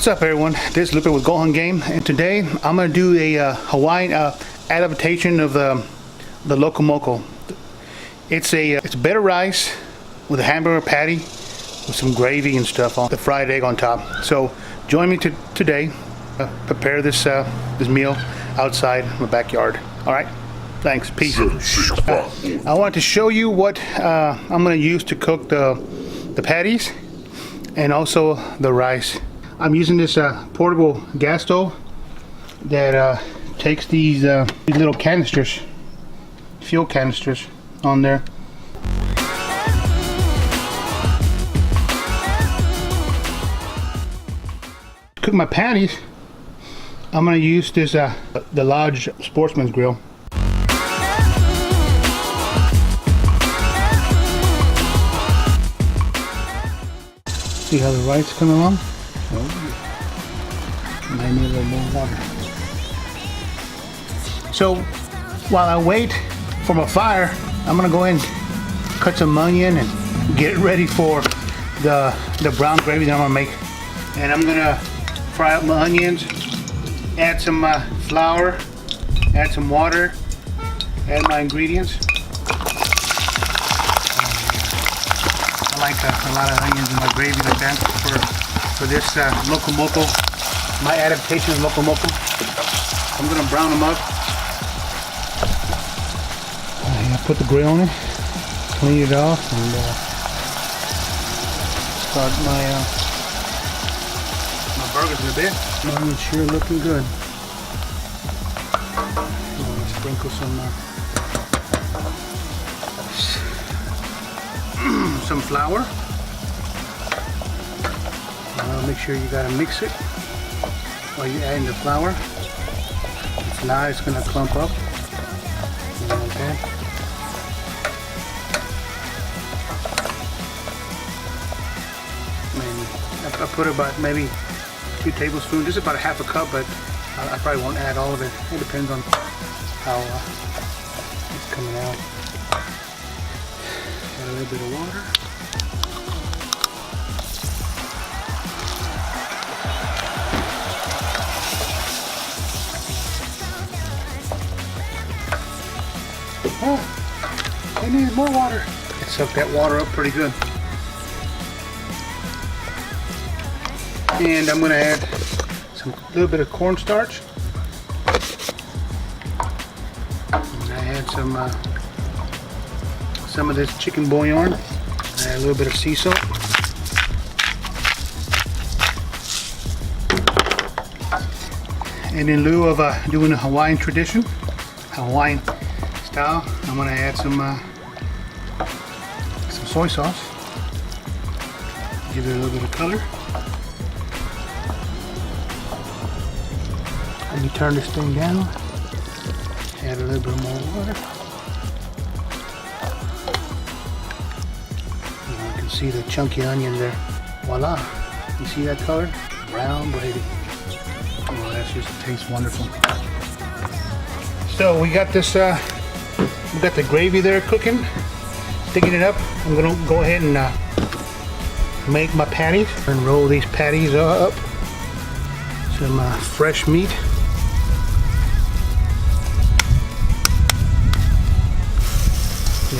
What's up, everyone? This is Lupe with Gohan Game, and today I'm going to do a Hawaiian adaptation of the Loco Moco. It's better rice with a hamburger patty with some gravy and stuff on the fried egg on top. So join me today prepare this meal outside my backyard. All right, thanks, peace. I want to show you what I'm going to use to cook the patties and also the rice. I'm using this portable gas stove that takes these little canisters, fuel canisters on there. To cook my patties, I'm going to use this the Lodge Sportsman's Grill. See how the rice come along? I need a little more water. So while I wait for my fire, I'm gonna go ahead and cut some onion and get it ready for the brown gravy that I'm gonna make. And I'm gonna fry up my onions, add some flour, add some water, add my ingredients. I like a lot of onions in my gravy like that for this Loco Moco, my adaptation of Loco Moco. I'm gonna brown them up. I put the grill on it, clean it off, and start my burgers in a bit. Mine's sure looking good. I'm gonna sprinkle some flour. Make sure you gotta mix it while you're adding the flour. If not, it's gonna clump up. Okay. I put about maybe 2 tablespoons. This is about a half a cup, but I probably won't add all of it. It depends on how it's coming out. Add a little bit of water. Oh, I need more water. It soaked that water up pretty good. And I'm going to add a little bit of cornstarch. And I add some of this chicken bouillon. Add a little bit of sea salt. And in lieu of doing a Hawaiian tradition, Hawaiian style, I'm going to add some soy sauce. Give it a little bit of color. And you turn this thing down. Add a little bit more water. And you can see the chunky onion there. Voila! You see that color? Brown gravy. Oh, that just tastes wonderful. So we got this. We got the gravy there cooking, sticking it up. I'm gonna go ahead and make my patties and roll these patties up. Some fresh meat.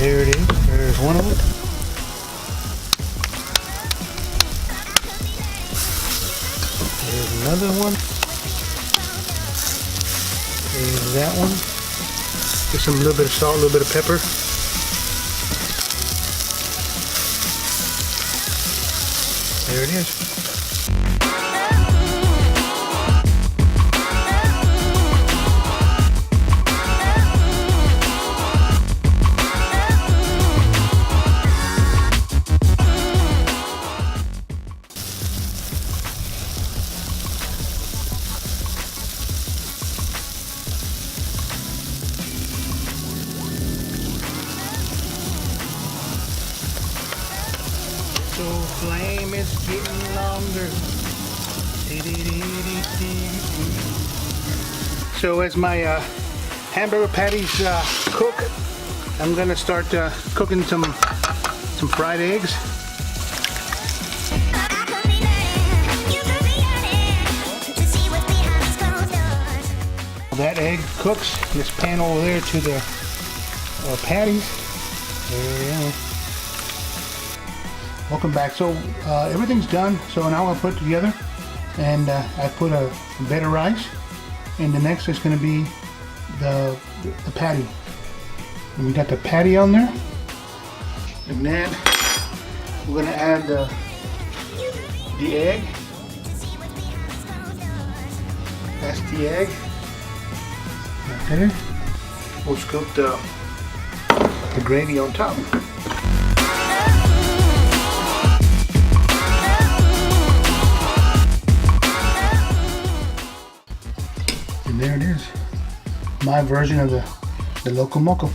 There it is. There's one of them. There's another one. There's that one. Just a little bit of salt, a little bit of pepper. There it is. So flame is getting longer. So as my hamburger patties cook, I'm gonna start cooking some fried eggs. egg cooks, this pan over there to the patties. There we go. Welcome back. So everything's done. So now I'm gonna put it together, and I put a bed of rice, and the next is gonna be the patty. And we got the patty on there, and then we're gonna add the egg. That's the egg. Okay. We'll scoop the gravy on top. And there it is. My version of the Loco Moco.